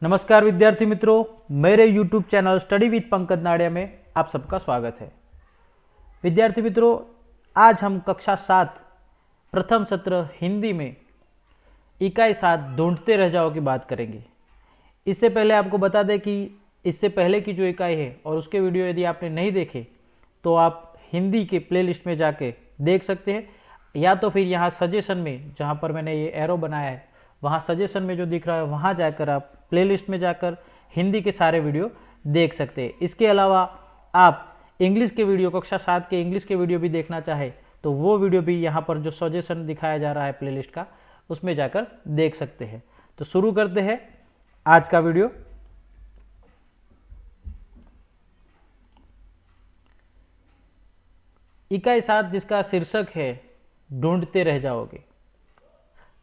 नमस्कार विद्यार्थी मित्रों, मेरे YouTube channel study with Pankaj Nadia में आप सबका स्वागत है। विद्यार्थी मित्रों, आज हम कक्षा 7 प्रथम सत्र हिंदी में इकाई 7 ढूंढते रह जाओ की बात करेंगे। इससे पहले आपको बता दें कि इससे पहले की जो इकाई है और उसके वीडियो यदि आपने नहीं देखे तो आप हिंदी के प्लेलिस्ट में जाके देख सकते हैं, या तो फिर यहाँ सजेशन में जहाँ पर मैंने ये एरो बनाया है वहाँ सजेशन में जो दिख रहा है वहाँ जाकर आप प्लेलिस्ट में जाकर हिंदी के सारे वीडियो देख सकते हैं। इसके अलावा आप इंग्लिश के वीडियो, कक्षा 7 के इंग्लिश के वीडियो भी देखना चाहे तो वो वीडियो भी यहाँ पर जो सजेशन दिखाया जा रहा है प्लेलिस्ट का, उसमें जाकर देख सकते हैं। तो शुरू करते हैं आज का वीडियो। इकाई 7 जिसका शीर्षक है ढूंढते रह जाओगे।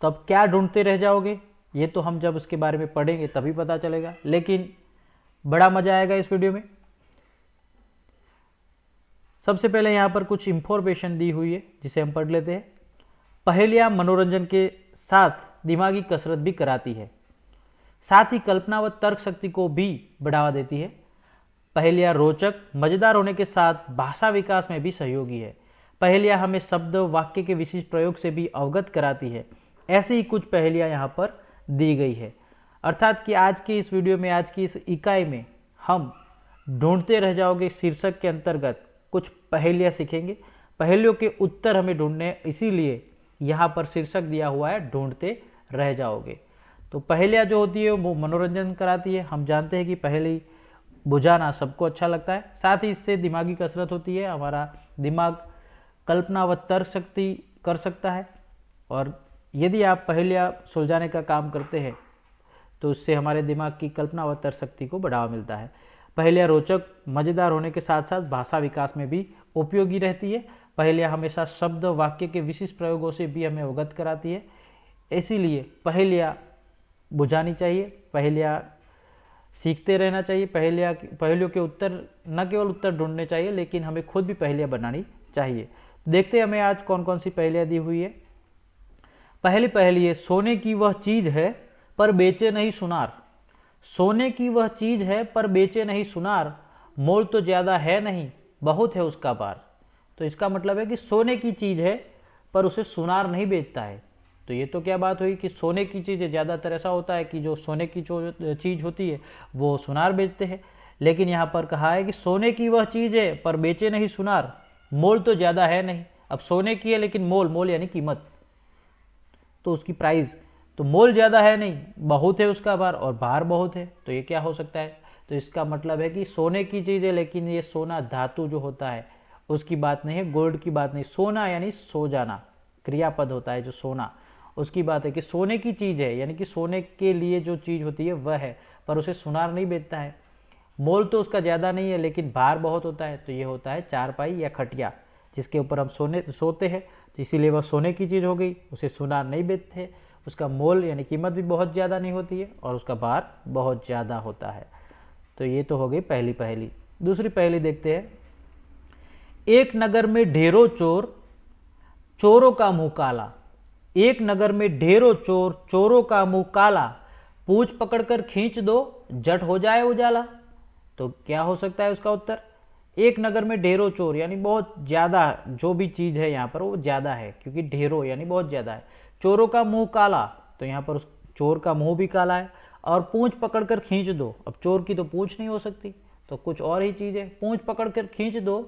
तो अब क्या ढूंढते रह जाओगे, ये तो हम जब उसके बारे में पढ़ेंगे तभी पता चलेगा, लेकिन बड़ा मजा आएगा इस वीडियो में। सबसे पहले यहाँ पर कुछ इंफॉर्मेशन दी हुई है जिसे हम पढ़ लेते हैं। पहेलियाँ मनोरंजन के साथ दिमागी कसरत भी कराती है, साथ ही कल्पना व तर्क शक्ति को भी बढ़ावा देती है। पहेलियाँ रोचक, मजेदार होने के साथ भाषा विकास में भी सहयोगी है। पहेलियाँ हमें शब्द, वाक्य के विशिष्ट प्रयोग से भी अवगत कराती है। ऐसे ही कुछ पहेलियाँ यहाँ पर दी गई है। अर्थात कि आज की इस वीडियो में, आज की इस इकाई में हम ढूंढते रह जाओगे शीर्षक के अंतर्गत कुछ पहेलियाँ सीखेंगे। पहेलियों के उत्तर हमें ढूंढने, इसीलिए यहाँ पर शीर्षक दिया हुआ है ढूंढते रह जाओगे। तो पहेलियाँ जो होती है वो मनोरंजन कराती है। हम जानते हैं कि पहेली बुझाना सबको अच्छा लगता है, साथ ही इससे दिमागी कसरत होती है। हमारा दिमाग कल्पना व तर्क शक्ति कर सकता है, और यदि आप पहेलियाँ सुलझाने का काम करते हैं तो उससे हमारे दिमाग की कल्पना व तर्क शक्ति को बढ़ावा मिलता है। पहेलियाँ रोचक, मज़ेदार होने के साथ साथ भाषा विकास में भी उपयोगी रहती है। पहेलियाँ हमेशा शब्द, वाक्य के विशिष्ट प्रयोगों से भी हमें अवगत कराती है। इसीलिए पहेलियाँ बुझानी चाहिए, पहेलियाँ सीखते रहना चाहिए। पहेलियों के उत्तर न केवल उत्तर ढूंढने चाहिए, लेकिन हमें खुद भी पहेलियाँ बनानी चाहिए। देखते हैं हमें आज कौन कौन सी पहेलियाँ दी हुई है। पहली पहेली है, सोने की वह चीज है पर बेचे नहीं सुनार। सोने की वह चीज है पर बेचे नहीं सुनार, मोल तो ज्यादा है नहीं, बहुत है उसका बार। तो इसका मतलब है कि सोने की चीज है पर उसे सुनार नहीं बेचता है। तो ये तो क्या बात हुई कि सोने की चीज़, ज़्यादातर ऐसा होता है कि जो सोने की जो चीज़ होती है वो सुनार बेचते हैं, लेकिन यहाँ पर कहा है कि सोने की वह चीज़ है पर बेचे नहीं सुनार, मोल तो ज़्यादा है नहीं। अब सोने की है लेकिन मोल यानी कीमत, तो उसकी प्राइस, तो मोल ज़्यादा है नहीं, बहुत है उसका भार, और भार बहुत है। तो ये क्या हो सकता है? तो इसका मतलब है कि सोने की चीज़ है, लेकिन ये सोना धातु जो होता है उसकी बात नहीं है, गोल्ड की बात नहीं। सोना यानी सो जाना, क्रियापद होता है जो सोना, उसकी बात है कि सोने की चीज़ है, यानी कि सोने के लिए जो चीज़ होती है वह है, पर उसे सुनार नहीं बेचता है। मोल तो उसका ज़्यादा नहीं है लेकिन भार बहुत होता है। तो ये होता है चारपाई या खटिया, जिसके ऊपर हम सोते हैं। तो इसीलिए वह सोने की चीज़ हो गई, उसे सुनार नहीं बेचते, उसका मोल यानी कीमत भी बहुत ज़्यादा नहीं होती है, और उसका भार बहुत ज़्यादा होता है। तो ये तो हो गई पहली पहेली। दूसरी पहेली देखते हैं। एक नगर में ढेरों चोर, चोरों का मुंह काला। एक नगर में ढेरों चोर, चोरों का मुंह काला, पूंछ पकड़कर खींच दो, झट हो जाए उजाला। तो क्या हो सकता है उसका उत्तर? एक नगर में ढेरों चोर यानी बहुत ज़्यादा, जो भी चीज़ है यहाँ पर वो ज़्यादा है, क्योंकि ढेरों यानी बहुत ज़्यादा है। चोरों का मुंह काला, तो यहाँ पर उस चोर का मुंह भी काला है। और पूंछ पकड़कर खींच दो, अब चोर की तो पूंछ नहीं हो सकती, तो कुछ और ही चीज़ है। पूंछ पकड़कर खींच दो,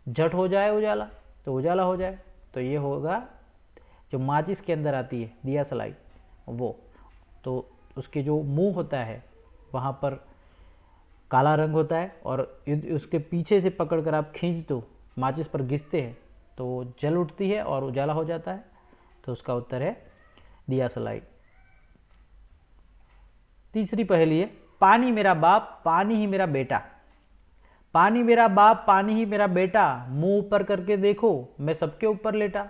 झट हो जाए उजाला, तो उजाला हो जाए। तो ये होगा जो माचिस के अंदर आती है दिया सलाई, वो, तो उसके जो मुंह होता है वहाँ पर काला रंग होता है, और उसके पीछे से पकड़कर आप खींच दो, माचिस पर घिसते हैं तो वो जल उठती है और उजाला हो जाता है। तो उसका उत्तर है दिया सलाई। तीसरी पहेली है। पानी मेरा बाप, पानी ही मेरा बेटा। पानी मेरा बाप, पानी ही मेरा बेटा, मुंह ऊपर करके देखो मैं सबके ऊपर लेटा।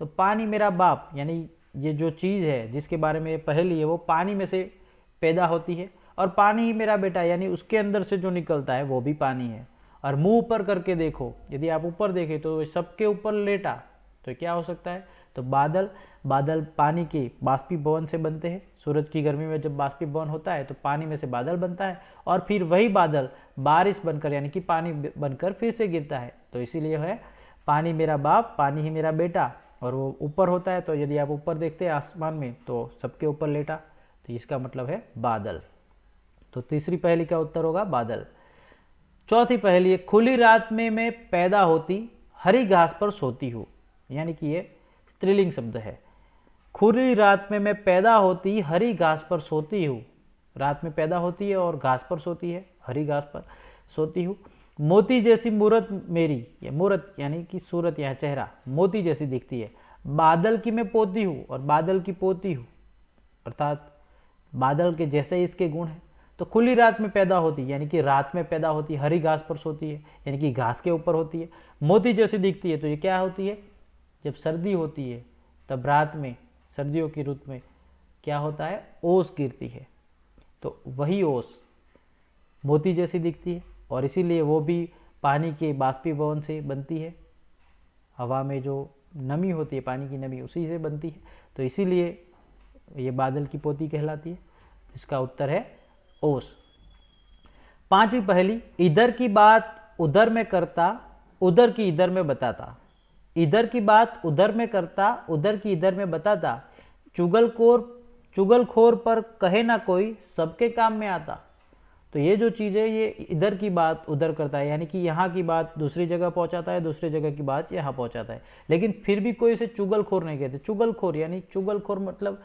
तो पानी मेरा बाप यानी ये जो चीज़ है जिसके बारे में पहेली है वो पानी में से पैदा होती है, और पानी ही मेरा बेटा यानी उसके अंदर से जो निकलता है वो भी पानी है। और मुंह ऊपर करके देखो, यदि आप ऊपर देखें तो सबके ऊपर लेटा, तो क्या हो सकता है? तो बादल, बादल पानी के बाष्पीभवन से बनते हैं, सूरज की गर्मी में जब बाष्पीभवन होता है तो पानी में से बादल बनता है और फिर वही बादल बारिश बनकर यानी कि पानी बनकर फिर से गिरता है। तो इसीलिए है पानी मेरा बाप पानी ही मेरा बेटा, और वो ऊपर होता है। तो यदि आप ऊपर देखते हैं आसमान में तो सबके ऊपर लेटा, तो इसका मतलब है बादल। तो तीसरी पहेली का उत्तर होगा बादल। चौथी पहेली है, खुली रात में मैं पैदा होती हरी घास पर सोती हूँ, यानी कि ये स्त्रीलिंग शब्द है। खुली रात में मैं पैदा होती हरी घास पर सोती हूँ, रात में पैदा होती है और घास पर सोती है, हरी घास पर सोती हूँ। मोती जैसी मूरत मेरी, ये मूरत यानी कि सूरत या चेहरा मोती जैसी दिखती है। बादल की मैं पोती हूँ और बादल की पोती हूँ, अर्थात बादल के जैसे ही इसके गुण हैं। तो खुली रात में पैदा होती यानी कि रात में पैदा होती, हरी घास पर सोती है यानी कि घास के ऊपर होती है, मोती जैसी दिखती है। तो ये क्या होती है, जब सर्दी होती है तब रात में सर्दियों की ऋतु में क्या होता है, ओस गिरती है, तो वही ओस मोती जैसी दिखती है और इसीलिए वो भी पानी के बाष्पीभवन से बनती है। हवा में जो नमी होती है, पानी की नमी, उसी से बनती है। तो इसीलिए ये बादल की पोती कहलाती है। इसका उत्तर है ओस। पांचवी पहेली, इधर की बात उधर में करता, उधर की इधर में बताता। इधर की बात उधर में करता, उधर की इधर में बताता। चुगलखोर पर कहे ना कोई, सबके काम में आता। तो ये जो चीज़ है ये इधर की बात उधर करता है, यानी कि यहाँ की बात दूसरी जगह पहुँचाता है, दूसरी जगह की बात यहाँ पहुँचाता है, लेकिन फिर भी कोई इसे चुगलखोर नहीं कहते। चुगलखोर यानी चुगलखोर मतलब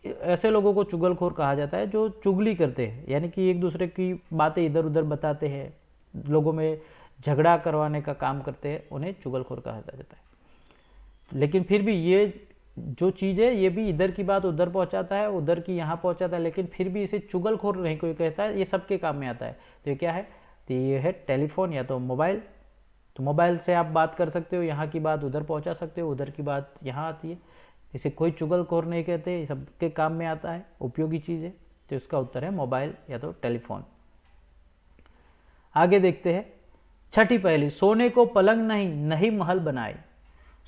ऐसे लोगों को चुगलखोर कहा जाता है जो चुगली करते हैं, यानी कि एक दूसरे की बातें इधर उधर बताते हैं, लोगों में झगड़ा करवाने का काम करते हैं, उन्हें चुगलखोर कहा जाता है। लेकिन फिर भी ये जो चीज़ है ये भी इधर की बात उधर पहुंचाता है, उधर की यहाँ पहुंचाता है, लेकिन फिर भी इसे चुगलखोर नहीं कोई कहता है, ये सबके काम में आता है। तो ये क्या है, तो ये है टेलीफोन या तो मोबाइल। तो मोबाइल से आप बात कर सकते हो, यहाँ की बात उधर पहुँचा सकते हो, उधर की बात यहाँ आती है। इसे कोई चुगलखोर नहीं कहते, सबके काम में आता है, उपयोगी चीज़ है। तो इसका उत्तर है मोबाइल या तो टेलीफोन। आगे देखते हैं छठी पहेली, सोने को पलंग नहीं, नहीं महल बनाए।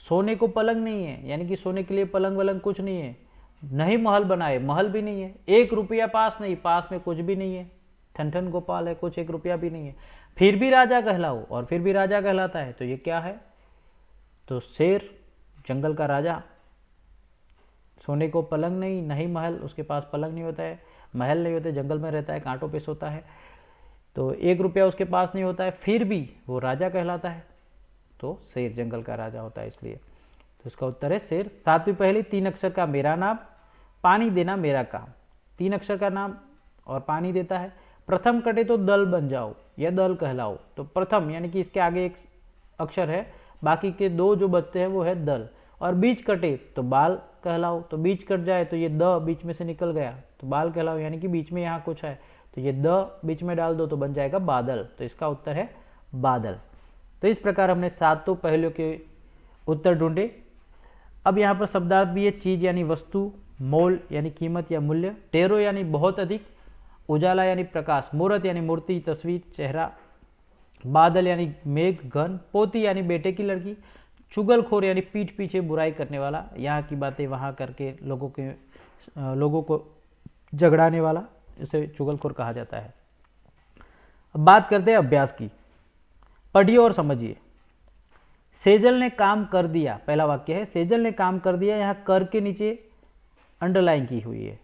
सोने को पलंग नहीं है, यानी कि सोने के लिए पलंग वलंग कुछ नहीं है, नहीं महल बनाए, महल भी नहीं है। 1 रुपया पास नहीं, पास में कुछ भी नहीं है, ठन गोपाल है, कुछ 1 रुपया भी नहीं है, फिर भी राजा कहलाओ, और फिर भी राजा कहलाता है। तो ये क्या है, तो शेर, जंगल का राजा। सोने को पलंग नहीं, नहीं महल, उसके पास पलंग नहीं होता है, महल नहीं होते, जंगल में रहता है, कांटों पे सोता है। तो 1 रुपया उसके पास नहीं होता है, फिर भी वो राजा कहलाता है। तो शेर जंगल का राजा होता है इसलिए। तो इसका उत्तर है शेर। 7वीं पहेली, 3 अक्षर का मेरा नाम, पानी देना मेरा काम। 3 अक्षर का नाम और पानी देता है। प्रथम कटे तो दल बन जाओ, या दल कहलाओ। तो प्रथम यानी कि इसके आगे एक अक्षर है, बाकी के 2 जो बचते हैं वो है दल। और बीच कटे तो बाल कहलाओ। तो बीच कट जाए तो ये द बीच में से निकल गया तो बाल कहलाओ, यानी कि बीच में यहाँ कुछ है तो ये द बीच में डाल दो तो बन जाएगा बादल। तो इसका उत्तर है बादल। तो इस प्रकार हमने 7 पहेलियों के उत्तर ढूंढे। अब यहाँ पर शब्दार्थ भी है, चीज यानी वस्तु, मोल यानी कीमत या मूल्य, टेरो यानी बहुत अधिक, उजाला यानी प्रकाश, मूर्त यानी मूर्ति, तस्वीर, चेहरा, बादल यानी मेघ, घन, पोती यानी बेटे की लड़की, चुगलखोर यानी पीठ पीछे बुराई करने वाला, यहाँ की बातें वहाँ करके लोगों को झगड़ाने वाला, इसे चुगलखोर कहा जाता है। अब बात करते हैं अभ्यास की। पढ़िए और समझिए। सेजल ने काम कर दिया, पहला वाक्य है सेजल ने काम कर दिया, यहाँ कर के नीचे अंडरलाइन की हुई है।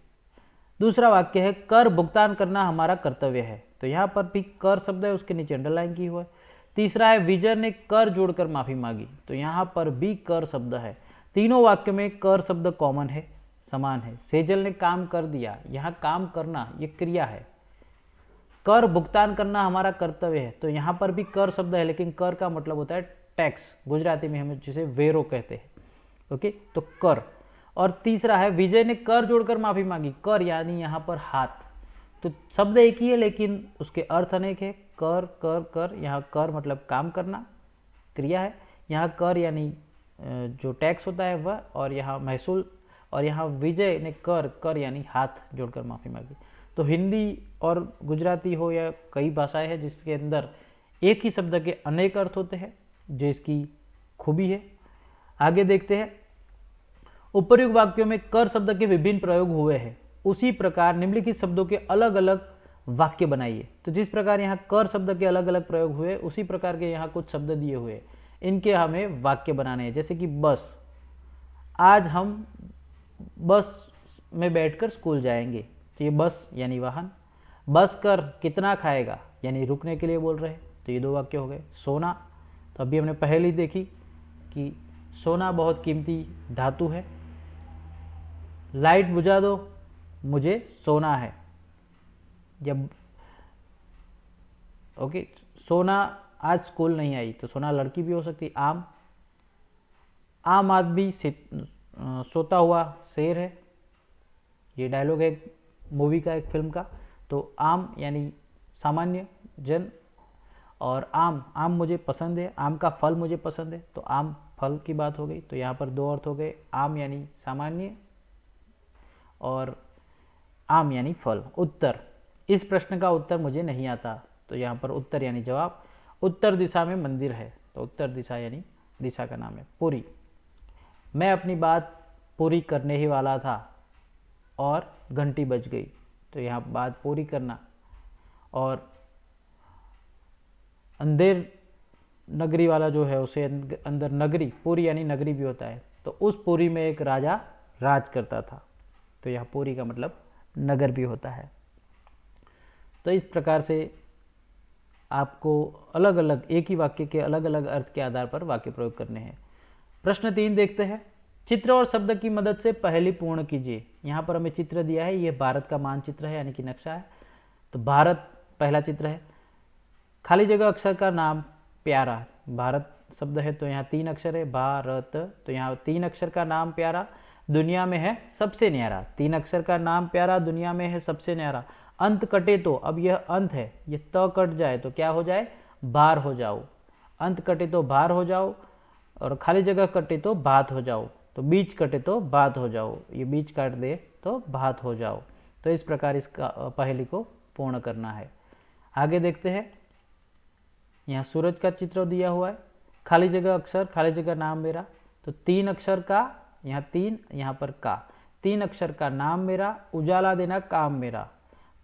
दूसरा वाक्य है कर भुगतान करना हमारा कर्तव्य है, तो यहाँ पर भी कर शब्द है, उसके नीचे अंडरलाइन की हुआ है। तीसरा है विजय ने कर जोड़कर माफी मांगी, तो यहाँ पर भी कर शब्द है। तीनों वाक्य में कर शब्द कॉमन है, समान है। सेजल ने काम कर दिया, यहाँ काम करना ये क्रिया है। कर भुगतान करना हमारा कर्तव्य है, तो यहाँ पर भी कर शब्द है, लेकिन कर का मतलब होता है टैक्स, गुजराती में हम जिसे वेरो कहते हैं। ओके, तो कर। और तीसरा है विजय ने कर जोड़कर माफी मांगी, कर यानी यहाँ पर हाथ। तो शब्द एक ही है लेकिन उसके अर्थ अनेक है। कर कर कर, यहाँ कर मतलब काम करना, क्रिया है। यहाँ कर यानी जो टैक्स होता है वह, और यहाँ महसूल, और यहाँ विजय ने कर कर यानी हाथ जोड़कर माफी मांगी। तो हिंदी और गुजराती हो या कई भाषाएं हैं जिसके अंदर एक ही शब्द के अनेक अर्थ होते हैं, जो इसकी खूबी है। आगे देखते हैं। उपर्युक्त वाक्यों में कर शब्द के विभिन्न प्रयोग हुए हैं। उसी प्रकार निम्नलिखित शब्दों के अलग अलग वाक्य बनाइए। तो जिस प्रकार यहाँ कर शब्द के अलग अलग प्रयोग हुए उसी प्रकार के यहाँ कुछ शब्द दिए हुए, इनके हमें वाक्य बनाने हैं। जैसे कि बस, आज हम बस में बैठकर स्कूल जाएंगे, तो ये बस यानी वाहन। बस कर कितना खाएगा, यानी रुकने के लिए बोल रहे हैं, तो ये 2 वाक्य हो गए। सोना, तो अभी हमने पहले ही देखी कि सोना बहुत कीमती धातु है। लाइट बुझा दो, मुझे सोना है। जब ओके, सोना आज स्कूल नहीं आई, तो सोना लड़की भी हो सकती। आम आदमी सोता हुआ शेर है, ये डायलॉग है एक मूवी का, एक फिल्म का। तो आम यानी सामान्य जन, और आम मुझे पसंद है, आम का फल मुझे पसंद है, तो आम फल की बात हो गई। तो यहाँ पर 2 अर्थ हो गए, आम यानी सामान्य और आम यानी फल। उत्तर, इस प्रश्न का उत्तर मुझे नहीं आता, तो यहाँ पर उत्तर यानी जवाब। उत्तर दिशा में मंदिर है, तो उत्तर दिशा यानी दिशा का नाम है। पूरी, मैं अपनी बात पूरी करने ही वाला था और घंटी बज गई, तो यहाँ बात पूरी करना। और अंधेर नगरी वाला जो है उसे अंदर नगरी, पूरी यानी नगरी भी होता है, तो उस पूरी में एक राजा राज करता था, तो यहाँ पूरी का मतलब नगर भी होता है। तो इस प्रकार से आपको अलग अलग एक ही वाक्य के अलग अलग अर्थ के आधार पर वाक्य प्रयोग करने हैं। प्रश्न 3 देखते हैं। चित्र और शब्द की मदद से पहेली पूर्ण कीजिए। यहाँ पर हमें चित्र दिया है, ये भारत का मानचित्र है यानी कि नक्शा है। तो भारत पहला चित्र है, खाली जगह अक्षर का नाम प्यारा, भारत शब्द है तो यहाँ 3 अक्षर है भारत, तो यहाँ 3 अक्षर का नाम प्यारा, दुनिया में है सबसे न्यारा। 3 अक्षर का नाम प्यारा, दुनिया में है सबसे न्यारा। अंत कटे तो, अब यह अंत है, ये त कट जाए तो क्या हो जाए, बार हो जाओ। अंत कटे तो बार हो जाओ, और खाली जगह कटे तो बात हो जाओ, तो बीच कटे तो बात हो जाओ, ये बीच काट दे तो बात हो जाओ। तो इस प्रकार इसका पहेली को पूर्ण करना है। आगे देखते हैं। यहाँ सूरज का चित्र दिया हुआ है, खाली जगह अक्षर, खाली जगह नाम मेरा, तो 3 अक्षर का, यहाँ 3, यहाँ पर का, 3 अक्षर का नाम मेरा, उजाला देना काम मेरा।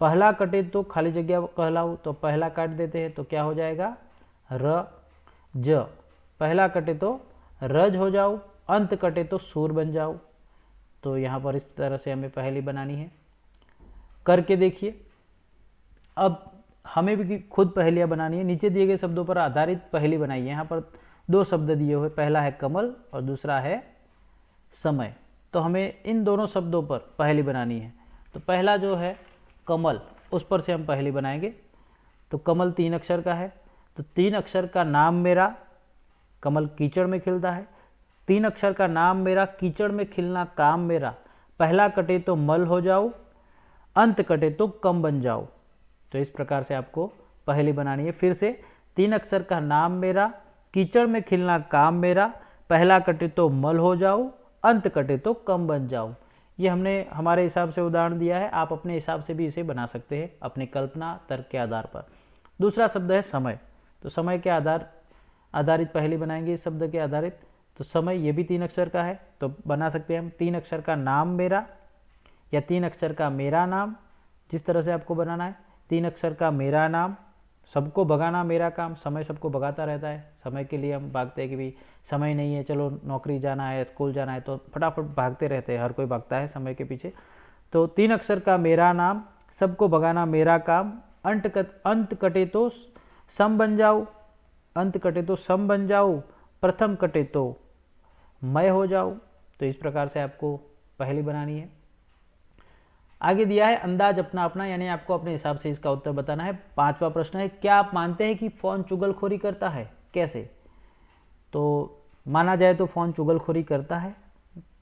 पहला कटे तो खाली जगह कहलाऊ, तो पहला काट देते हैं तो क्या हो जाएगा, र ज। पहला कटे तो रज हो जाओ, अंत कटे तो सूर बन जाओ। तो यहाँ पर इस तरह से हमें पहेली बनानी है, करके देखिए। अब हमें भी खुद पहेलियाँ बनानी है। नीचे दिए गए शब्दों पर आधारित पहेली बनाइए। यहाँ पर 2 शब्द दिए हुए, पहला है कमल और दूसरा है समय। तो हमें इन दोनों शब्दों पर पहेली बनानी है। तो पहला जो है कमल, उस पर से हम पहेली बनाएंगे। तो कमल 3 अक्षर का है, तो 3 अक्षर का नाम मेरा, कमल कीचड़ में खिलता है। 3 अक्षर का नाम मेरा, कीचड़ में खिलना काम मेरा। पहला कटे तो मल हो जाओ, अंत कटे तो कम बन जाओ। तो इस प्रकार से आपको पहेली बनानी है। फिर से 3 अक्षर का नाम मेरा, कीचड़ में खिलना काम मेरा, पहला कटे तो मल हो जाओ, अंत कटे तो कम बन जाओ। ये हमने हमारे हिसाब से उदाहरण दिया है, आप अपने हिसाब से भी इसे बना सकते हैं अपनी कल्पना तर्क के आधार पर। दूसरा शब्द है समय, तो समय के आधारित पहेली बनाएंगे इस शब्द के आधारित। तो समय ये भी 3 अक्षर का है, तो बना सकते हैं हम 3 अक्षर का नाम मेरा या 3 अक्षर का मेरा नाम, जिस तरह से आपको बनाना है। 3 अक्षर का मेरा नाम, सबको भगाना मेरा काम, समय सबको भगाता रहता है। समय के लिए हम भागते हैं कि भाई समय नहीं है, चलो नौकरी जाना है, स्कूल जाना है, तो फटाफट भागते रहते हैं, हर कोई भागता है समय के पीछे। तो 3 अक्षर का मेरा नाम, सबको भगाना मेरा काम, अंत कटे तो सम बन जाओ, अंत कटे तो सम बन जाओ, प्रथम कटे तो मैं हो जाओ। तो इस प्रकार से आपको पहेली बनानी है। आगे दिया है अंदाज अपना अपना, यानी आपको अपने हिसाब से इसका उत्तर बताना है। 5वां प्रश्न है, क्या आप मानते हैं कि फ़ोन चुगलखोरी करता है? कैसे? तो माना जाए तो फ़ोन चुगलखोरी करता है।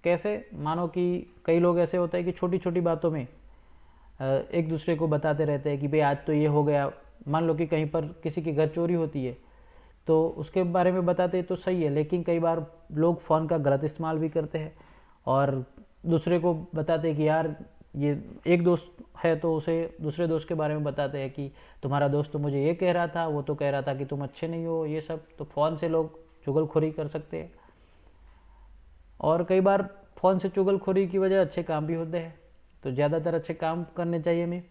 कैसे? मानो कि कई लोग ऐसे होते हैं कि छोटी छोटी बातों में एक दूसरे को बताते रहते हैं कि भाई आज तो ये हो गया। मान लो कि कहीं पर किसी के घर चोरी होती है तो उसके बारे में बताते तो सही है, लेकिन कई बार लोग फ़ोन का गलत इस्तेमाल भी करते हैं और दूसरे को बताते हैं कि यार ये एक दोस्त है तो उसे दूसरे दोस्त के बारे में बताते हैं कि तुम्हारा दोस्त तो मुझे ये कह रहा था, वो तो कह रहा था कि तुम अच्छे नहीं हो, ये सब। तो फ़ोन से लोग चुगलखोरी कर सकते हैं और कई बार फ़ोन से चुगलखोरी की वजह अच्छे काम भी होते हैं। तो ज़्यादातर अच्छे काम करने चाहिए हमें।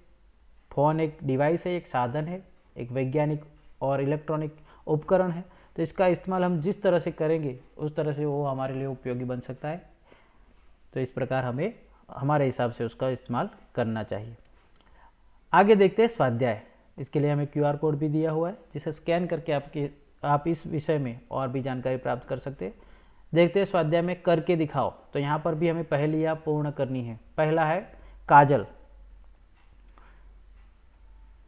फ़ोन एक डिवाइस है, एक साधन है, एक वैज्ञानिक और इलेक्ट्रॉनिक उपकरण है, तो इसका इस्तेमाल हम जिस तरह से करेंगे उस तरह से वो हमारे लिए उपयोगी बन सकता है। तो इस प्रकार हमें हमारे हिसाब से उसका इस्तेमाल करना चाहिए। आगे देखते हैं स्वाध्याय। इसके लिए हमें QR कोड भी दिया हुआ है, जिसे स्कैन करके आप इस विषय में और भी जानकारी प्राप्त कर सकते हैं। देखते हैं स्वाध्याय में करके दिखाओ। तो यहाँ पर भी हमें पहेलियाँ पूर्ण करनी है। पहला है काजल।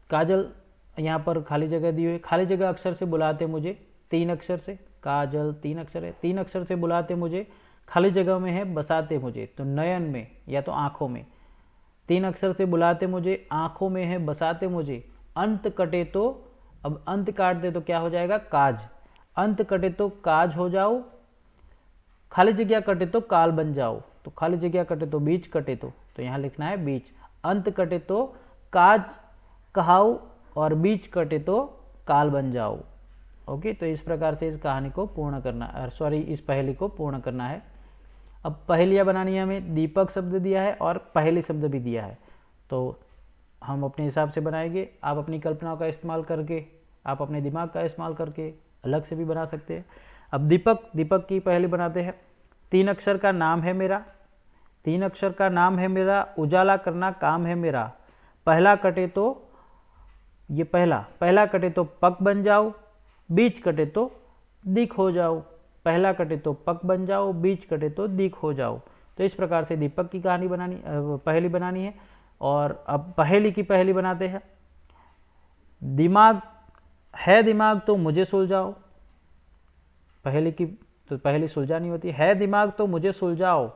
काजल, यहाँ पर खाली जगह दी हुई है। खाली जगह अक्षर से बुलाते मुझे, 3 अक्षर से। काजल 3 अक्षर है, 3 अक्षर से बुलाते मुझे, खाली जगह में है बसाते मुझे, तो नयन में या तो आँखों में। 3 अक्षर से बुलाते मुझे, आँखों में है बसाते मुझे, अंत कटे तो, अब अंत काट दे तो क्या हो जाएगा, काज। अंत कटे तो काज हो जाओ, खाली जगह कटे तो काल बन जाओ। तो खाली जगह कटे तो बीच कटे तो यहाँ लिखना है बीच। अंत कटे तो काज कहाओ और बीच कटे तो काल बन जाओ। ओके, तो इस प्रकार से इस कहानी को पूर्ण करना, इस पहेली को पूर्ण करना है। अब पहेलियाँ बनानी है हमें। दीपक शब्द दिया है और पहेली शब्द भी दिया है, तो हम अपने हिसाब से बनाएंगे। आप अपनी कल्पनाओं का इस्तेमाल करके, आप अपने दिमाग का इस्तेमाल करके अलग से भी बना सकते हैं। अब दीपक की पहेली बनाते हैं। 3 अक्षर का नाम है मेरा, 3 अक्षर का नाम है मेरा, उजाला करना काम है मेरा। पहला कटे तो, ये पहला कटे तो पक बन जाओ, बीच कटे तो दिख हो जाओ। पहला कटे तो पक बन जाओ, बीच कटे तो दिख हो जाओ। तो इस प्रकार से दीपक की कहानी पहेली बनानी है। और अब पहेली की पहेली बनाते हैं। दिमाग तो मुझे सुलझाओ। पहेली सुलझानी होती है दिमाग तो मुझे सुलझाओ,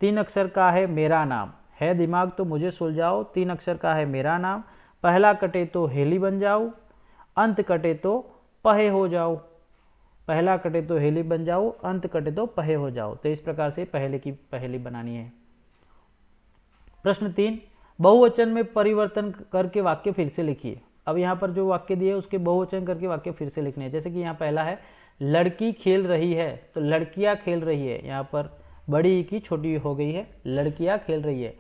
3 अक्षर का है मेरा नाम। है दिमाग तो मुझे सुलझाओ, 3 अक्षर का है मेरा नाम। पहला कटे तो हेली बन जाओ, अंत कटे तो पहे हो जाओ। पहला कटे तो हेली बन जाओ, अंत कटे तो पहे हो जाओ। तो इस प्रकार से पहले की पहेली बनानी है। प्रश्न 3, बहुवचन में परिवर्तन करके वाक्य फिर से लिखिए। अब यहाँ पर जो वाक्य दिए उसके बहुवचन करके वाक्य फिर से लिखने हैं। जैसे कि यहाँ पहला है लड़की खेल रही है, तो लड़कियाँ खेल रही है। यहाँ पर बड़ी की छोटी हो गई है, लड़कियाँ खेल रही है।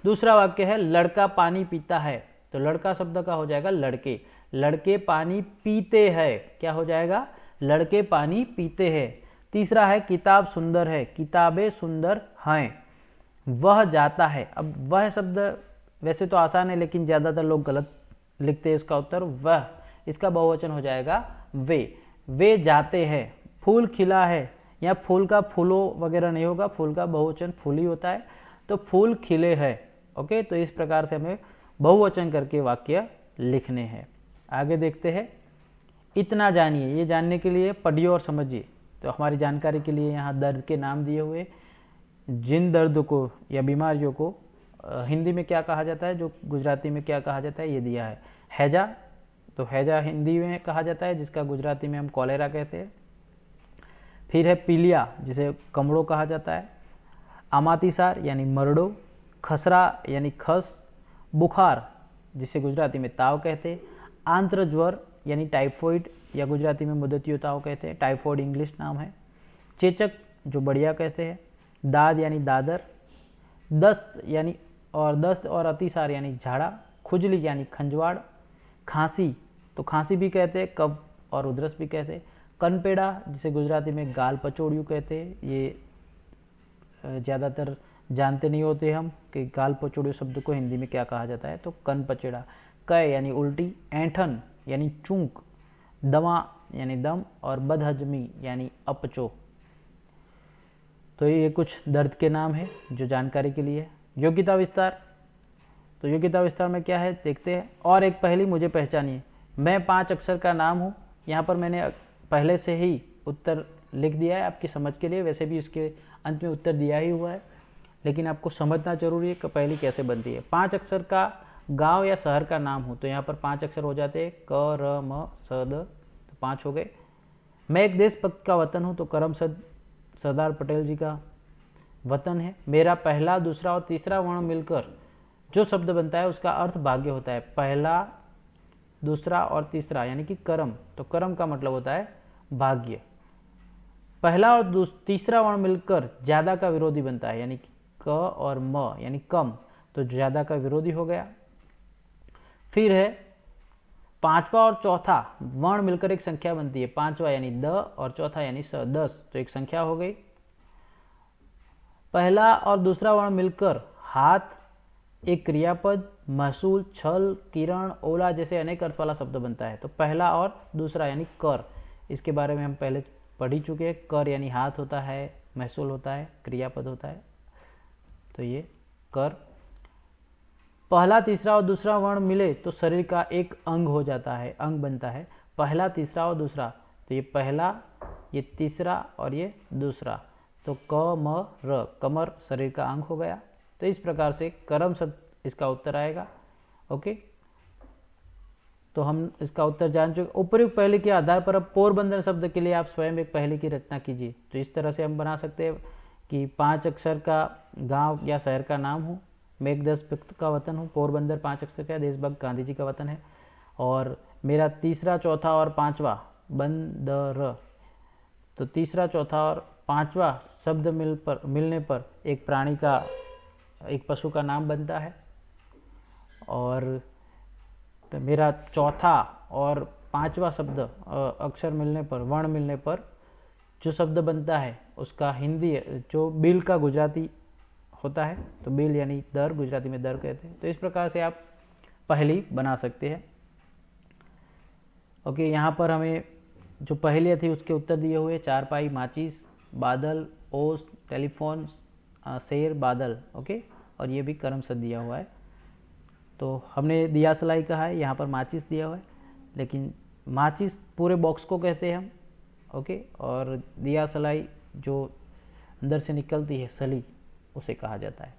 दूसरा वाक्य है लड़का पानी पीता है, तो लड़का शब्द का हो जाएगा लड़के। लड़के पानी पीते हैं, क्या हो जाएगा, लड़के पानी पीते हैं। तीसरा है किताब सुंदर है, किताबें सुंदर हैं। वह जाता है, अब वह शब्द वैसे तो आसान है लेकिन ज़्यादातर लोग गलत लिखते हैं इसका उत्तर वह। इसका बहुवचन हो जाएगा वे जाते हैं। फूल खिला है, यहाँ फूल का फूलों वगैरह नहीं होगा, फूल का बहुवचन फूल ही होता है, तो फूल खिले हैं। ओके, तो इस प्रकार से हमें बहुवचन करके वाक्य लिखने हैं। आगे देखते हैं। इतना जानिए, ये जानने के लिए पढ़िए और समझिए। तो हमारी जानकारी के लिए यहाँ दर्द के नाम दिए हुए, जिन दर्द को या बीमारियों को हिंदी में क्या कहा जाता है, जो गुजराती में क्या कहा जाता है, ये दिया है। हैजा, तो हैजा हिंदी में कहा जाता है, जिसका गुजराती में हम कॉलेरा कहते हैं। फिर है पीलिया, जिसे कमड़ो कहा जाता है। आमातिसार यानी मरड़ो। खसरा यानी खस। बुखार, जिसे गुजराती में ताव कहते हैं। आंत्र ज्वर यानी टाइफॉइड, या गुजराती में मुदतियो ताव कहते हैं, टाइफॉइड इंग्लिश नाम है। चेचक, जो बढ़िया कहते हैं। दाद यानी दादर। दस्त और अतिसार यानी झाड़ा। खुजली यानी खंजवाड़। खांसी, तो खांसी भी कहते हैं, कफ और उधरस भी कहते हैं। कनपेड़ा, जिसे गुजराती में गाल पचोड़ियों कहते हैं, ये ज़्यादातर जानते नहीं होते हम कि गाल पचोड़ियों शब्द को हिंदी में क्या कहा जाता है, तो कन पचेड़ा। कै यानी उल्टी। ऐंठन यानी चूंक। दमा यानी दम। और बदहजमी यानी अपचो। तो ये कुछ दर्द के नाम है जो जानकारी के लिए है। योग्यता विस्तार, तो योग्यता विस्तार में क्या है देखते हैं। और एक पहेली मुझे पहचानिए। मैं 5 अक्षर का नाम हूँ। यहाँ पर मैंने पहले से ही उत्तर लिख दिया है आपकी समझ के लिए, वैसे भी उसके अंत में उत्तर दिया ही हुआ है, लेकिन आपको समझना जरूरी है कि पहेली कैसे बनती है। 5 अक्षर का गांव या शहर का नाम हो, तो यहाँ पर 5 अक्षर हो जाते हैं, क र म स द, तो 5 हो गए। मैं एक देशभक्त का वतन हूँ, तो करमसद सरदार पटेल जी का वतन है। मेरा पहला, दूसरा और तीसरा वर्ण मिलकर जो शब्द बनता है उसका अर्थ भाग्य होता है। पहला, दूसरा और तीसरा यानी कि करम, तो करम का मतलब होता है भाग्य। पहला और तीसरा वर्ण मिलकर ज्यादा का विरोधी बनता है, यानी कि क और म यानी कम। तो ज़्यादा का विरोधी हो गया। फिर है पांचवा और चौथा वर्ण मिलकर एक संख्या बनती है, पांचवा यानी द और चौथा यानी स, 10, तो एक संख्या हो गई। पहला और दूसरा वर्ण मिलकर हाथ एक क्रियापद, महसूल, छल, किरण, ओला जैसे अनेक अर्थ वाला शब्द बनता है। तो पहला और दूसरा यानी कर, इसके बारे में हम पहले पढ़ ही चुके हैं। कर यानी हाथ होता है, महसूल होता है, क्रियापद होता है, तो ये कर। पहला तीसरा और दूसरा वर्ण मिले तो शरीर का एक अंग हो जाता है, अंग बनता है। पहला तीसरा और दूसरा, तो ये पहला, ये तीसरा और ये दूसरा, तो क म र, कमर शरीर का अंग हो गया। तो इस प्रकार से करम शब्द इसका उत्तर आएगा। ओके, तो हम इसका उत्तर जान चुके। उपयुक्त पहले के आधार पर अब पोरबंदर शब्द के लिए आप स्वयं एक पहले की रचना कीजिए। तो इस तरह से हम बना सकते हैं कि 5 अक्षर का गांव या शहर का नाम हो, मेघदस का वतन हो, पोरबंदर 5 अक्षर का, देशभक्त गांधी जी का वतन है, और मेरा तीसरा, चौथा और पांचवा बंदर, तो तीसरा, चौथा और पांचवा शब्द मिलने पर एक प्राणी का, एक पशु का नाम बनता है। और तो मेरा चौथा और पांचवा शब्द अक्षर मिलने पर, वर्ण मिलने पर जो शब्द बनता है उसका हिंदी, जो बिल का गुजराती होता है, तो बिल यानी दर, गुजराती में दर कहते हैं। तो इस प्रकार से आप पहेली बना सकते हैं। ओके, यहाँ पर हमें जो पहेलियाँ थी उसके उत्तर दिए हुए, चारपाई, माचिस, बादल, ओस, टेलीफोन, शेर, बादल। ओके, और ये भी कर्म शब्द दिया हुआ है। तो हमने दिया सलाई कहा है, यहाँ पर माचिस दिया हुआ है, लेकिन माचिस पूरे बॉक्स को कहते हैं हम। ओके, और दिया सलाई जो अंदर से निकलती है सली, उसे कहा जाता है।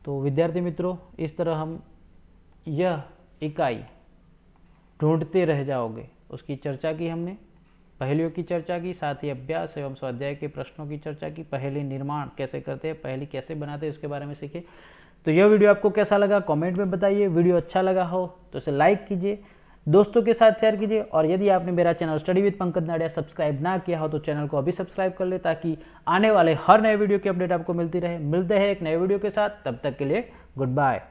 तो विद्यार्थी मित्रों, इस तरह हम यह इकाई ढूंढते रह जाओगे उसकी चर्चा की हमने, पहेलियों की चर्चा की, साथ ही अभ्यास एवं स्वाध्याय के प्रश्नों की चर्चा की, पहेली निर्माण कैसे करते हैं, पहेली कैसे बनाते हैं उसके बारे में सीखे। तो यह वीडियो आपको कैसा लगा कमेंट में बताइए। वीडियो अच्छा लगा हो तो इसे लाइक कीजिए, दोस्तों के साथ शेयर कीजिए, और यदि आपने मेरा channel study with Pankaj Nadia subscribe ना किया हो तो चैनल को अभी सब्सक्राइब कर ले, ताकि आने वाले हर नए वीडियो की अपडेट आपको मिलती रहे। मिलते हैं एक नए वीडियो के साथ, तब तक के लिए गुड बाय।